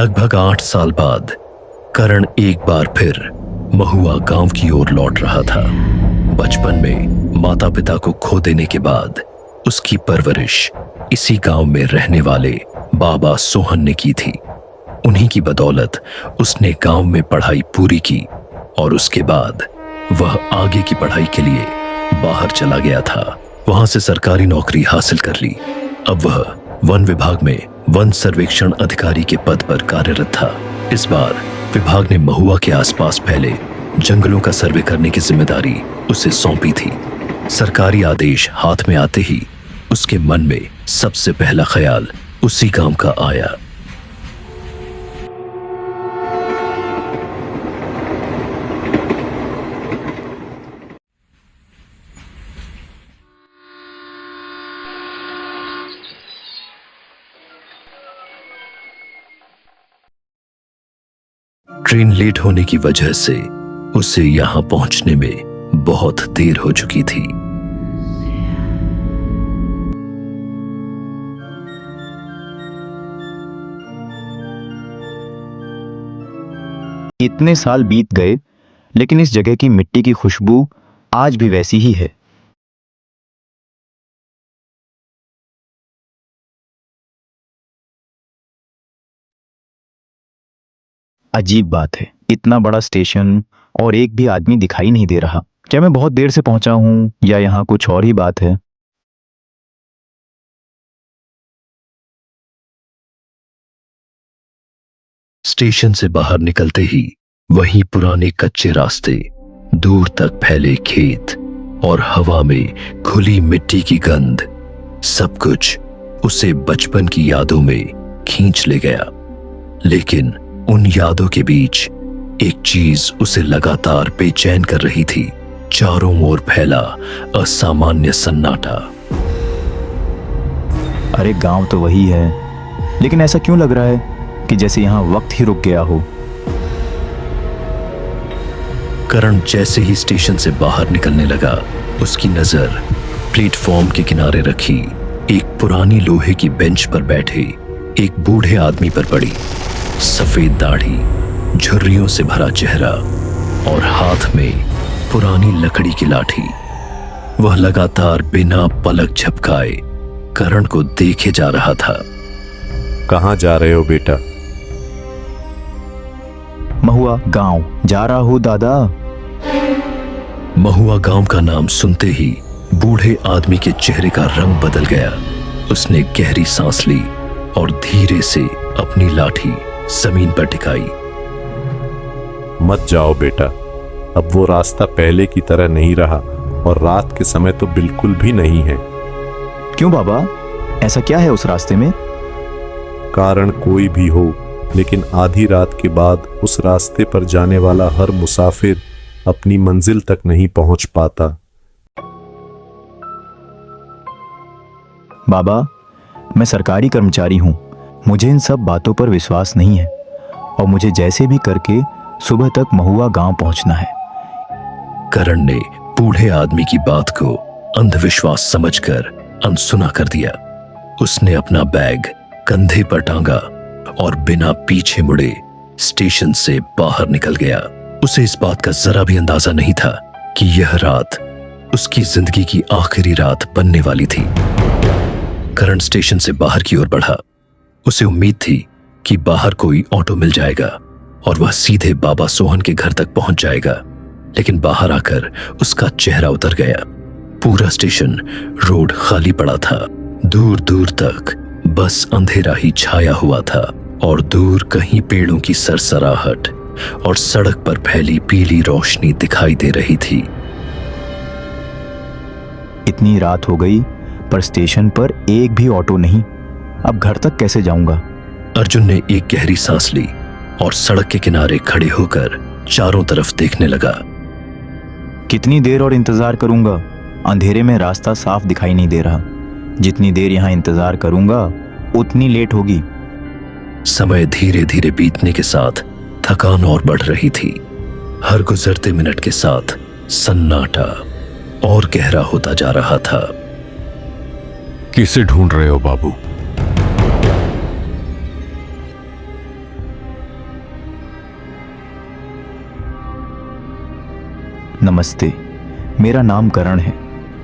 लगभग 8 साल बाद करण एक बार फिर महुआ गांव की ओर लौट रहा था। बचपन में माता पिता को खो देने के बाद उसकी परवरिश इसी गांव में रहने वाले बाबा सोहन ने की थी। उन्हीं की बदौलत उसने गांव में पढ़ाई पूरी की और उसके बाद वह आगे की पढ़ाई के लिए बाहर चला गया था। वहां से सरकारी नौकरी हासिल कर ली। अब वह वन विभाग में वन सर्वेक्षण अधिकारी के पद पर कार्यरत था। इस बार विभाग ने महुआ के आसपास फैले जंगलों का सर्वे करने की जिम्मेदारी उसे सौंपी थी। सरकारी आदेश हाथ में आते ही उसके मन में सबसे पहला ख्याल उसी काम का आया। ट्रेन लेट होने की वजह से उसे यहां पहुंचने में बहुत देर हो चुकी थी। इतने साल बीत गए, लेकिन इस जगह की मिट्टी की खुशबू आज भी वैसी ही है। अजीब बात है, इतना बड़ा स्टेशन और एक भी आदमी दिखाई नहीं दे रहा। क्या मैं बहुत देर से पहुंचा हूं या यहाँ कुछ और ही बात है? स्टेशन से बाहर निकलते ही वहीं पुराने कच्चे रास्ते, दूर तक फैले खेत और हवा में खुली मिट्टी की गंध, सब कुछ उसे बचपन की यादों में खींच ले गया। लेकिन उन यादों के बीच एक चीज उसे लगातार बेचैन कर रही थी। चारों ओर फैला असामान्य सन्नाटा। अरे गांव तो वही है, लेकिन ऐसा क्यों लग रहा है कि जैसे यहां वक्त ही रुक गया हो। करण जैसे ही स्टेशन से बाहर निकलने लगा, उसकी नजर प्लेटफॉर्म के किनारे रखी एक पुरानी लोहे की बेंच पर बैठे एक बूढ़े आदमी पर पड़ी। सफेद दाढ़ी, झुर्रियों से भरा चेहरा और हाथ में पुरानी लकड़ी की लाठी। वह लगातार बिना पलक झपकाए करण को देखे जा रहा था। कहां जा रहे हो बेटा? महुआ गांव जा रहा हूं दादा। महुआ गांव का नाम सुनते ही बूढ़े आदमी के चेहरे का रंग बदल गया। उसने गहरी सांस ली और धीरे से अपनी लाठी जमीन पर टिकाई। मत जाओ बेटा, अब वो रास्ता पहले की तरह नहीं रहा और रात के समय तो बिल्कुल भी नहीं है। क्यों बाबा, ऐसा क्या है उस रास्ते में? कारण कोई भी हो, लेकिन आधी रात के बाद उस रास्ते पर जाने वाला हर मुसाफिर अपनी मंजिल तक नहीं पहुंच पाता। बाबा, मैं सरकारी कर्मचारी हूं, मुझे इन सब बातों पर विश्वास नहीं है और मुझे जैसे भी करके सुबह तक महुआ गांव पहुंचना है। करण ने बूढ़े आदमी की बात को अंधविश्वास समझकर अनसुना कर दिया। उसने अपना बैग कंधे पर टांगा और बिना पीछे मुड़े स्टेशन से बाहर निकल गया। उसे इस बात का जरा भी अंदाजा नहीं था कि यह रात उसकी जिंदगी की आखिरी रात बनने वाली थी। करण स्टेशन से बाहर की ओर बढ़ा। उसे उम्मीद थी कि बाहर कोई ऑटो मिल जाएगा और वह सीधे बाबा सोहन के घर तक पहुंच जाएगा। लेकिन बाहर आकर उसका चेहरा उतर गया। पूरा स्टेशन रोड खाली पड़ा था। दूर दूर तक बस अंधेरा ही छाया हुआ था और दूर कहीं पेड़ों की सरसराहट और सड़क पर फैली पीली रोशनी दिखाई दे रही थी। इतनी रात हो गई पर स्टेशन पर एक भी ऑटो नहीं। अब घर तक कैसे जाऊंगा? अर्जुन ने एक गहरी सांस ली और सड़क के किनारे खड़े होकर चारों तरफ देखने लगा। कितनी देर और इंतजार करूंगा? अंधेरे में रास्ता साफ दिखाई नहीं दे रहा। जितनी देर यहां इंतजार करूंगा उतनी लेट होगी। समय धीरे धीरे बीतने के साथ थकान और बढ़ रही थी। हर गुजरते मिनट के साथ सन्नाटा और गहरा होता जा रहा था। किसे ढूंढ रहे हो बाबू? नमस्ते, मेरा नाम करण है।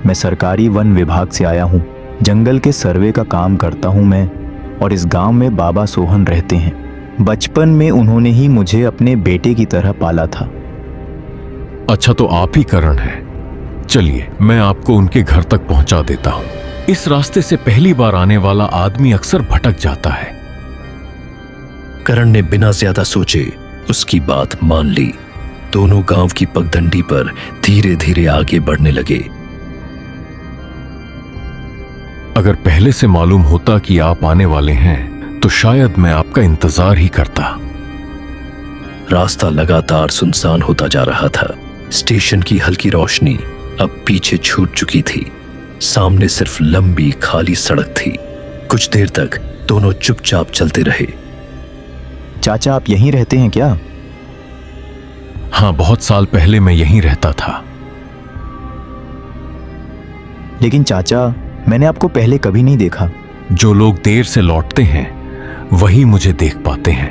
मैं सरकारी वन विभाग से आया हूँ। जंगल के सर्वे का काम करता हूँ मैं, और इस गांव में बाबा सोहन रहते हैं। बचपन में उन्होंने ही मुझे अपने बेटे की तरह पाला था। अच्छा, तो आप ही करण हैं। चलिए, मैं आपको उनके घर तक पहुंचा देता हूं। इस रास्ते से पहली बार आने वाला आदमी अक्सर भटक जाता है। करण ने बिना ज्यादा सोचे उसकी बात मान ली। दोनों गांव की पगडंडी पर धीरे धीरे आगे बढ़ने लगे। अगर पहले से मालूम होता कि आप आने वाले हैं तो शायद मैं आपका इंतजार ही करता। रास्ता लगातार सुनसान होता जा रहा था। स्टेशन की हल्की रोशनी अब पीछे छूट चुकी थी। सामने सिर्फ लंबी खाली सड़क थी। कुछ देर तक दोनों चुपचाप चलते रहे। चाचा, आप यहीं रहते हैं क्या? हाँ, बहुत साल पहले मैं यहीं रहता था। लेकिन चाचा, मैंने आपको पहले कभी नहीं देखा। जो लोग देर से लौटते हैं वही मुझे देख पाते हैं।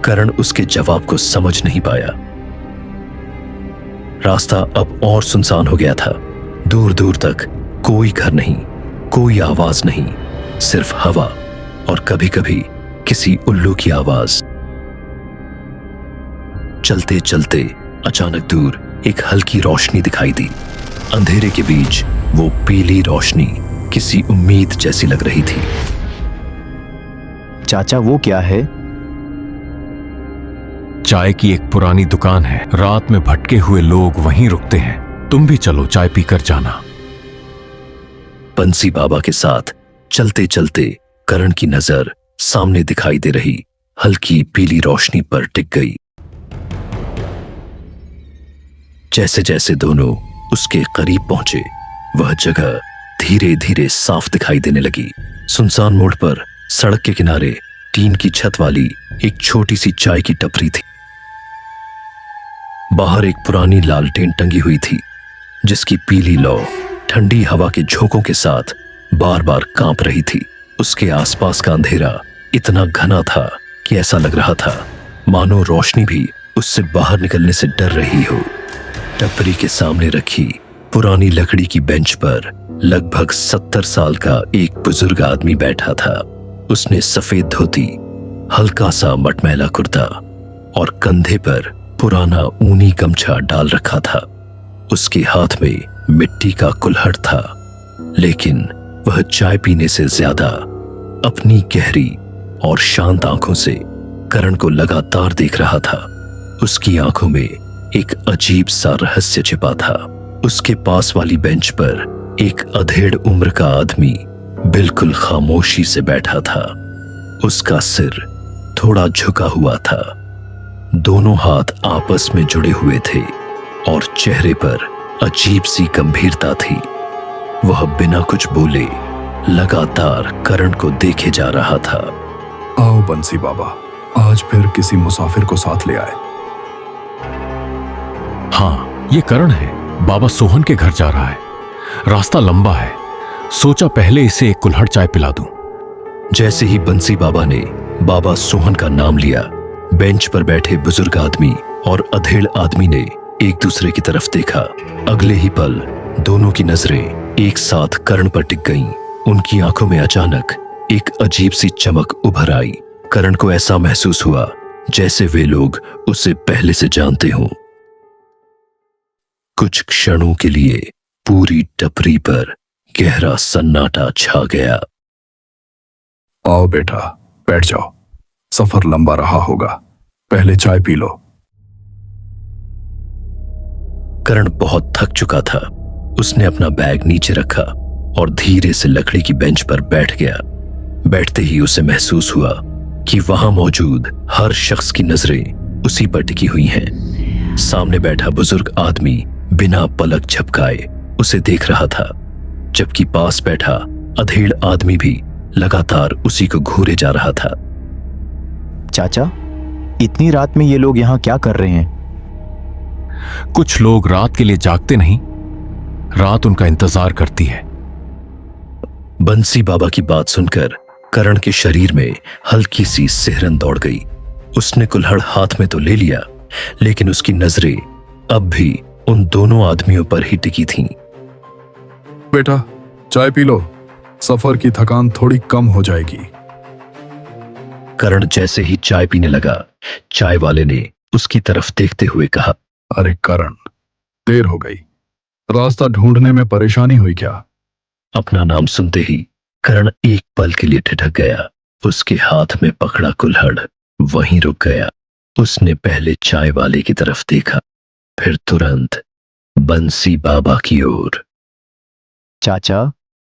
करण उसके जवाब को समझ नहीं पाया। रास्ता अब और सुनसान हो गया था। दूर दूर तक कोई घर नहीं, कोई आवाज नहीं, सिर्फ हवा और कभी कभी किसी उल्लू की आवाज। चलते चलते अचानक दूर एक हल्की रोशनी दिखाई दी। अंधेरे के बीच वो पीली रोशनी किसी उम्मीद जैसी लग रही थी। चाचा, वो क्या है? चाय की एक पुरानी दुकान है। रात में भटके हुए लोग वहीं रुकते हैं। तुम भी चलो, चाय पीकर जाना। बंसी बाबा के साथ चलते चलते करण की नजर सामने दिखाई दे रही हल्की पीली रोशनी पर टिक गई। जैसे जैसे दोनों उसके करीब पहुंचे, वह जगह धीरे धीरे साफ दिखाई देने लगी। सुनसान मोड़ पर सड़क के किनारे टीन की छत वाली एक छोटी सी चाय की टपरी थी। बाहर एक पुरानी लालटेन टंगी हुई थी, जिसकी पीली लौ ठंडी हवा के झोंकों के साथ बार बार कांप रही थी। उसके आसपास का अंधेरा इतना घना था कि ऐसा लग रहा था मानो रोशनी भी उससे बाहर निकलने से डर रही हो। टपरी के सामने रखी पुरानी लकड़ी की बेंच पर लगभग 70 साल का एक बुजुर्ग आदमी बैठा था। उसने सफेद धोती, हल्का सा मटमैला कुर्ता और कंधे पर पुराना ऊनी गमछा डाल रखा था। उसके हाथ में मिट्टी का कुल्हड़ था, लेकिन वह चाय पीने से ज्यादा अपनी गहरी और शांत आंखों से करण को लगातार देख रहा था। उसकी आंखों में एक अजीब सा रहस्य छिपा था। उसके पास वाली बेंच पर एक अधेड़ उम्र का आदमी बिल्कुल खामोशी से बैठा था। उसका सिर थोड़ा झुका हुआ था, दोनों हाथ आपस में जुड़े हुए थे और चेहरे पर अजीब सी गंभीरता थी। वह बिना कुछ बोले लगातार करण को देखे जा रहा था। आओ बंसी बाबा, आज फिर किसी मुसाफिर को साथ ले आए। हाँ, ये करण है। बाबा सोहन के घर जा रहा है। रास्ता लंबा है, सोचा पहले इसे एक कुल्हड़ चाय पिला दूं। जैसे ही बंसी बाबा ने बाबा सोहन का नाम लिया, बेंच पर बैठे बुजुर्ग आदमी और अधेड़ आदमी ने एक दूसरे की तरफ देखा। अगले ही पल दोनों की नजरें एक साथ करण पर टिक गईं। उनकी आंखों में अचानक एक अजीब सी चमक उभर आई। करण को ऐसा महसूस हुआ जैसे वे लोग उसे पहले से जानते हों। कुछ क्षणों के लिए पूरी टपरी पर गहरा सन्नाटा छा गया। आओ बेटा, बैठ जाओ। सफर लंबा रहा होगा, पहले चाय पी लो। करण बहुत थक चुका था। उसने अपना बैग नीचे रखा और धीरे से लकड़ी की बेंच पर बैठ गया। बैठते ही उसे महसूस हुआ कि वहां मौजूद हर शख्स की नजरें उसी पर टिकी हुई हैं। सामने बैठा बुजुर्ग आदमी बिना पलक झपकाए उसे देख रहा था, जबकि पास बैठा अधेड़ आदमी भी लगातार उसी को घूरे जा रहा था। चाचा, इतनी रात में ये लोग यहाँ क्या कर रहे हैं? कुछ लोग रात के लिए जागते नहीं, रात उनका इंतजार करती है। बंसी बाबा की बात सुनकर करण के शरीर में हल्की सी सिहरन दौड़ गई। उसने कुल्हड़ हाथ में तो ले लिया, लेकिन उसकी नजरें अब भी उन दोनों आदमियों पर ही टिकी थीं। बेटा, चाय पी लो, सफर की थकान थोड़ी कम हो जाएगी। करण जैसे ही चाय पीने लगा, चाय वाले ने उसकी तरफ देखते हुए कहा, अरे करण, देर हो गई, रास्ता ढूंढने में परेशानी हुई क्या? अपना नाम सुनते ही करण एक पल के लिए ठिठक गया। उसके हाथ में पकड़ा कुल्हड़ वहीं रुक गया। उसने पहले चाय वाले की तरफ देखा, फिर तुरंत बंसी बाबा की ओर। चाचा,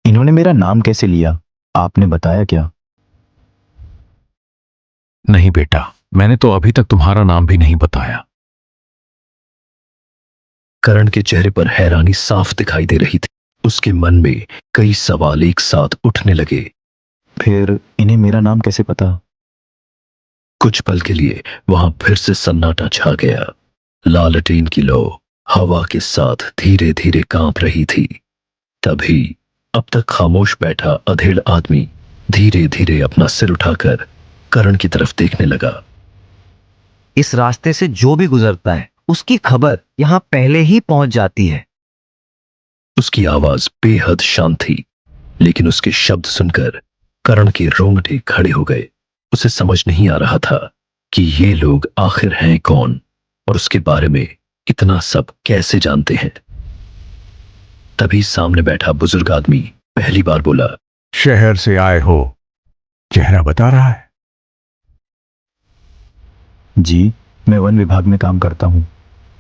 इन्होंने मेरा नाम कैसे लिया? आपने बताया क्या? नहीं बेटा, मैंने तो अभी तक तुम्हारा नाम भी नहीं बताया। करण के चेहरे पर हैरानी साफ दिखाई दे रही थी। उसके मन में कई सवाल एक साथ उठने लगे। फिर इन्हें मेरा नाम कैसे पता? कुछ पल के लिए वहां फिर से सन्नाटा छा गया। लालटेन की लौ हवा के साथ धीरे धीरे कांप रही थी। तभी अब तक खामोश बैठा अधेड़ आदमी धीरे धीरे अपना सिर उठाकर करण की तरफ देखने लगा। इस रास्ते से जो भी गुजरता है उसकी खबर यहां पहले ही पहुंच जाती है। उसकी आवाज बेहद शांत थी, लेकिन उसके शब्द सुनकर करण के रोंगटे खड़े हो गए। उसे समझ नहीं आ रहा था कि ये लोग आखिर हैं कौन और उसके बारे में इतना सब कैसे जानते हैं। तभी सामने बैठा बुजुर्ग आदमी पहली बार बोला, शहर से आए हो, चेहरा बता रहा है। जी, मैं वन विभाग में काम करता हूँ।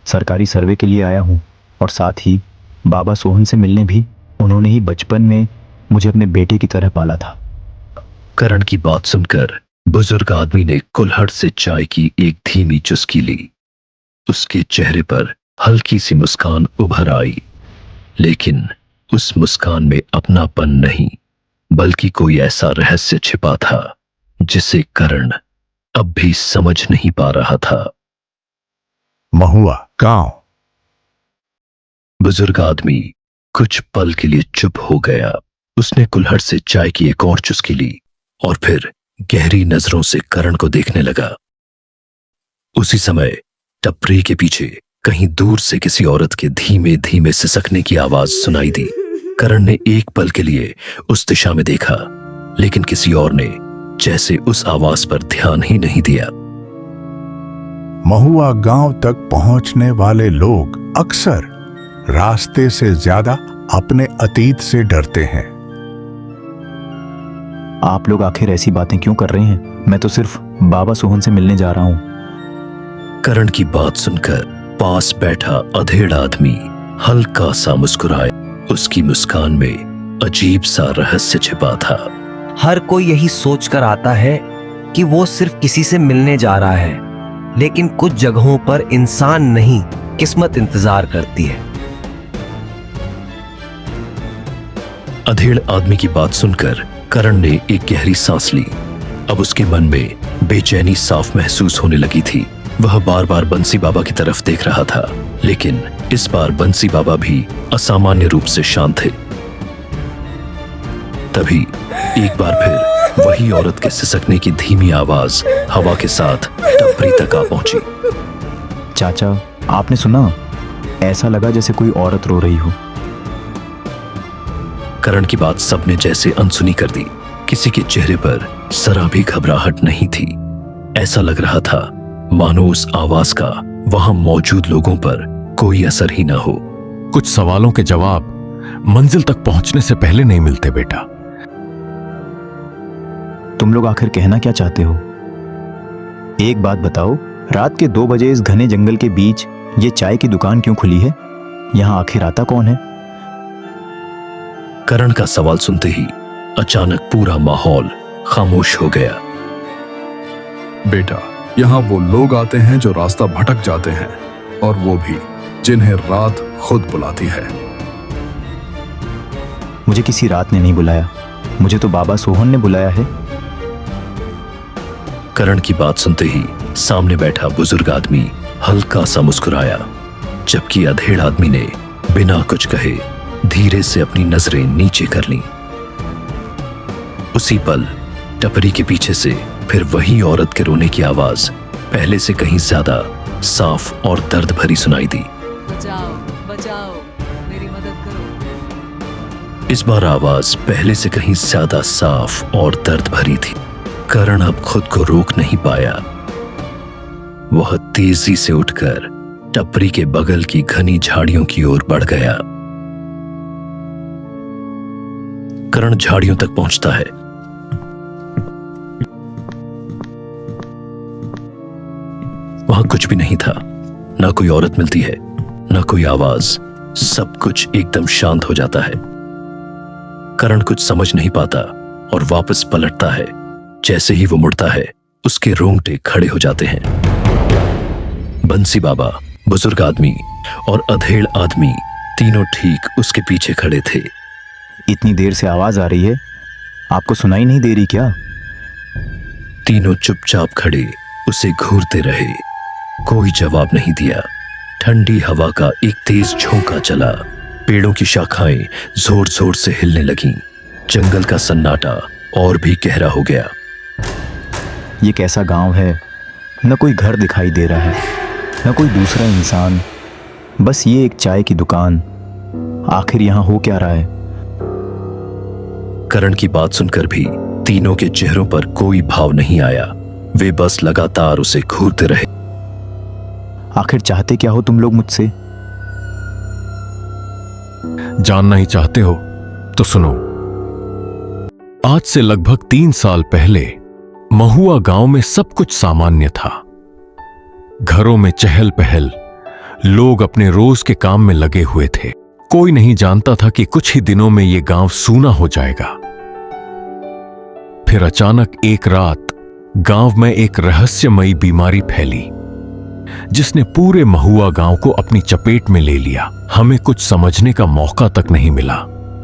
सरकारी सर्वे के लिए आया हूँ और साथ ही बाबा सोहन से मिलने भी। उन्होंने ही बचपन में मुझे अपने बेटे की तरह पाला था। करण की बात सुनकर बुजुर्ग आदमी ने कुल्हड़ से चाय की एक धीमी चुस्की ली। उसके चेहरे पर हल्की सी मुस्कान उभर आई, लेकिन उस मुस्कान में अपनापन नहीं, बल्कि कोई ऐसा रहस्य छिपा था जिसे करण अब भी समझ नहीं पा रहा था। महुआ गांव। बुजुर्ग आदमी कुछ पल के लिए चुप हो गया। उसने कुल्हड़ से चाय की एक और चुस्की ली और फिर गहरी नजरों से करण को देखने लगा। उसी समय टपरी के पीछे कहीं दूर से किसी औरत के धीमे धीमे सिसकने की आवाज सुनाई दी। करण ने एक पल के लिए उस दिशा में देखा, लेकिन किसी और ने जैसे उस आवाज पर ध्यान ही नहीं दिया। महुआ गांव तक पहुंचने वाले लोग अक्सर रास्ते से ज्यादा अपने अतीत से डरते हैं। आप लोग आखिर ऐसी बातें क्यों कर रहे हैं? मैं तो सिर्फ बाबा सोहन से मिलने जा रहा हूं। करण की बात सुनकर पास बैठा अधेड़ आदमी हल्का सा मुस्कुराया। उसकी मुस्कान में अजीब सा रहस्य छिपा था। हर कोई यही सोचकर आता है कि वो सिर्फ किसी से मिलने जा रहा है, लेकिन कुछ जगहों पर इंसान नहीं, किस्मत इंतजार करती है। अधेड़ आदमी की बात सुनकर करण ने एक गहरी सांस ली। अब उसके मन में बेचैनी साफ महसूस होने लगी थी। वह बार बार बंसी बाबा की तरफ देख रहा था, लेकिन इस बार बंसी बाबा भी असामान्य रूप से शांत थे। तभी एक बार फिर वही औरत के सिसकने की धीमी आवाज हवा के साथ टपरी तक आ पहुंची। चाचा, आपने सुना? ऐसा लगा जैसे कोई औरत रो रही हो। करण की बात सबने जैसे अनसुनी कर दी। किसी के चेहरे पर जरा भी घबराहट नहीं थी। ऐसा लग रहा था मानो उस आवाज का वहां मौजूद लोगों पर कोई असर ही ना हो। कुछ सवालों के जवाब मंजिल तक पहुंचने से पहले नहीं मिलते बेटा। तुम लोग आखिर कहना क्या चाहते हो? एक बात बताओ, रात के 2 बजे इस घने जंगल के बीच ये चाय की दुकान क्यों खुली है? यहां आखिर आता कौन है? करण का सवाल सुनते ही अचानक पूरा माहौल खामोश हो गया। बेटा, यहाँ वो लोग आते हैं जो रास्ता भटक जाते हैं, और वो भी जिन्हें रात खुद बुलाती है। मुझे किसी रात ने नहीं बुलाया, मुझे तो बाबा सोहन ने बुलाया है। करण की बात सुनते ही सामने बैठा बुजुर्ग आदमी हल्का सा मुस्कुराया, जबकि अधेड़ आदमी ने बिना कुछ कहे धीरे से अपनी नजरें नीचे कर लीं। उसी पल टपरी के पीछे से फिर वही औरत के रोने की आवाज पहले से कहीं ज्यादा साफ और दर्द भरी सुनाई दी। इस बार आवाज पहले से कहीं ज्यादा साफ और दर्द भरी थी। करण अब खुद को रोक नहीं पाया। वह तेजी से उठकर टपरी के बगल की घनी झाड़ियों की ओर बढ़ गया। करण झाड़ियों तक पहुंचता है। वहां कुछ भी नहीं था। ना कोई औरत मिलती है, ना कोई आवाज। सब कुछ एकदम शांत हो जाता है। करण कुछ समझ नहीं पाता और वापस पलटता है। जैसे ही वो मुड़ता है, उसके रोंगटे खड़े हो जाते हैं। बंसी बाबा, बुजुर्ग आदमी और अधेड़ आदमी तीनों ठीक उसके पीछे खड़े थे। इतनी देर से आवाज आ रही है, आपको सुनाई नहीं दे रही क्या? तीनों चुपचाप खड़े उसे घूरते रहे। कोई जवाब नहीं दिया। ठंडी हवा का एक तेज झोंका चला। पेड़ों की शाखाएं जोर जोर से हिलने लगीं। जंगल का सन्नाटा और भी गहरा हो गया। ये कैसा गांव है? न कोई घर दिखाई दे रहा है, न कोई दूसरा इंसान, बस ये एक चाय की दुकान। आखिर यहां हो क्या रहा है? करण की बात सुनकर भी तीनों के चेहरों पर कोई भाव नहीं आया। वे बस लगातार उसे घूरते रहे। आखिर चाहते क्या हो तुम लोग मुझसे? जानना ही चाहते हो तो सुनो। आज से लगभग 3 साल पहले महुआ गांव में सब कुछ सामान्य था। घरों में चहल पहल, लोग अपने रोज के काम में लगे हुए थे। कोई नहीं जानता था कि कुछ ही दिनों में यह गांव सूना हो जाएगा। फिर अचानक एक रात गांव में एक रहस्यमयी बीमारी फैली, जिसने पूरे महुआ गांव को अपनी चपेट में ले लिया। हमें कुछ समझने का मौका तक नहीं मिला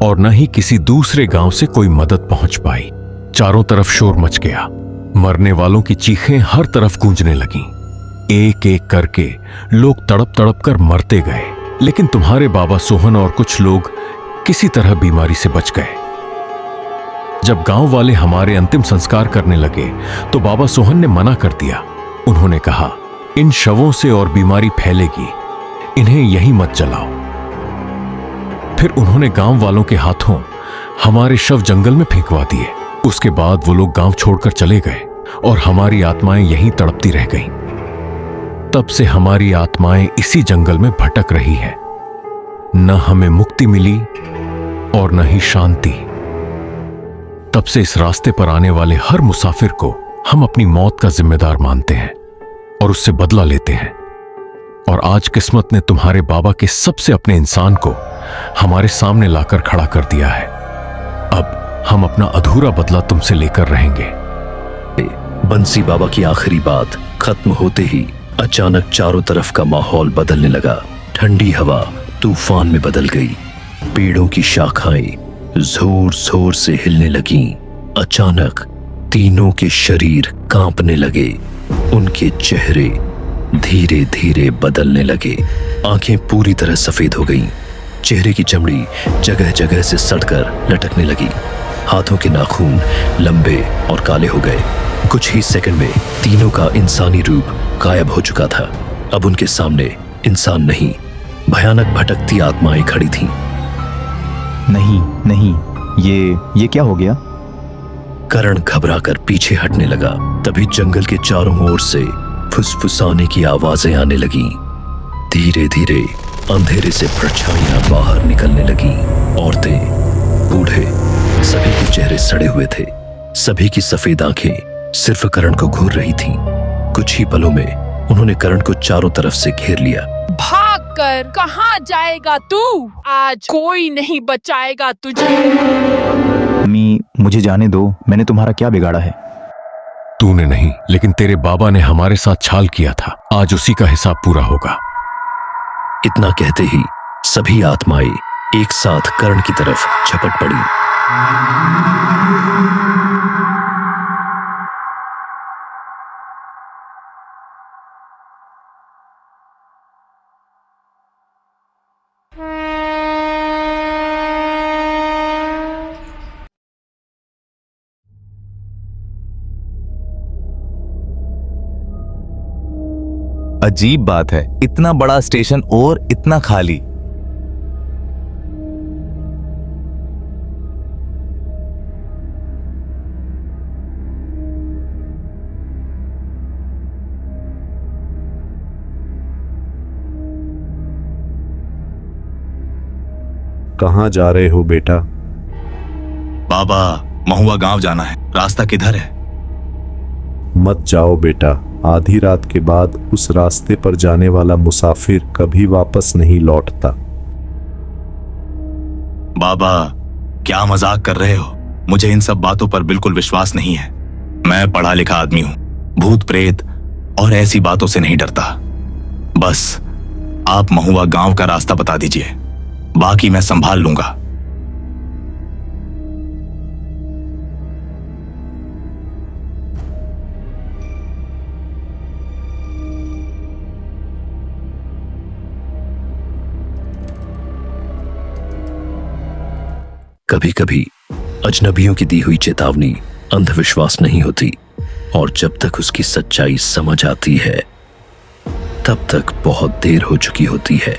और न ही किसी दूसरे गांव से कोई मदद पहुंच पाई। चारों तरफ शोर मच गया। मरने वालों की चीखें हर तरफ गूंजने लगीं। एक एक करके लोग तड़प तड़प कर मरते गए, लेकिन तुम्हारे बाबा सोहन और कुछ लोग किसी तरह बीमारी से बच गए। जब गांव वाले हमारे अंतिम संस्कार करने लगे तो बाबा सोहन ने मना कर दिया। उन्होंने कहा, इन शवों से और बीमारी फैलेगी, इन्हें यहीं मत जलाओ। फिर उन्होंने गांव वालों के हाथों हमारे शव जंगल में फेंकवा दिए। उसके बाद वो लोग गांव छोड़कर चले गए और हमारी आत्माएं यहीं तड़पती रह गईं। तब से हमारी आत्माएं इसी जंगल में भटक रही है। न हमें मुक्ति मिली और न ही शांति। तब से इस रास्ते पर आने वाले हर मुसाफिर को हम अपनी मौत का जिम्मेदार मानते हैं और उससे बदला लेते हैं। और आज किस्मत ने तुम्हारे बाबा के सबसे अपने इंसान को हमारे सामने लाकर खड़ा कर दिया है। अब हम अपना अधूरा बदला तुमसे लेकर रहेंगे। बंसी बाबा की आखिरी बात खत्म होते ही अचानक चारों तरफ का माहौल बदलने लगा। ठंडी हवा तूफान में बदल गई। पेड़ों की शाखाएं जोर जोर से हिलने लगीं। अचानक तीनों के शरीर कांपने लगे। उनके चेहरे धीरे धीरे बदलने लगे। आंखें पूरी तरह सफेद हो गईं। चेहरे की चमड़ी जगह जगह से सड़कर लटकने लगी। हाथों के नाखून लंबे और काले हो गए। कुछ ही सेकंड में तीनों का इंसानी रूप गायब हो चुका था। अब उनके सामने इंसान नहीं, भयानक भटकती आत्माएं खड़ी थीं। नहीं नहीं, ये क्या हो गया? करण घबराकर पीछे हटने लगा। तभी जंगल के चारों ओर से फुसफुसाने की आवाजें आने लगीं। धीरे धीरे अंधेरे से परछाइयां बाहर निकलने लगीं। औरतें, बूढ़े, सभी के चेहरे सड़े हुए थे। सभी की सफेद आंखें सिर्फ करण को घूर रही थीं। कुछ ही पलों में उन्होंने करण को चारों तरफ से घेर लिया। भागकर कहाँ जाएगा तू? आज कोई नहीं बचाएगा तुझे। अम्मी, मुझे जाने दो। मैंने तुम्हारा क्या बिगाड़ा है? तूने नहीं, लेकिन तेरे बाबा ने हमारे साथ छाल किया था। आज उसी का हिसाब पूरा होगा। इतना कहते ही सभी आत्माएं एक साथ करण की तरफ झपट पड़ी। अजीब बात है, इतना बड़ा स्टेशन और इतना खाली। कहाँ जा रहे हो बेटा? बाबा, महुआ गांव जाना है, रास्ता किधर है? मत जाओ बेटा, आधी रात के बाद उस रास्ते पर जाने वाला मुसाफिर कभी वापस नहीं लौटता। बाबा, क्या मजाक कर रहे हो? मुझे इन सब बातों पर बिल्कुल विश्वास नहीं है। मैं पढ़ा लिखा आदमी हूं, भूत प्रेत और ऐसी बातों से नहीं डरता। बस आप महुआ गांव का रास्ता बता दीजिए, बाकी मैं संभाल लूंगा। कभी कभी अजनबियों की दी हुई चेतावनी अंधविश्वास नहीं होती, और जब तक उसकी सच्चाई समझ आती है तब तक बहुत देर हो चुकी होती है।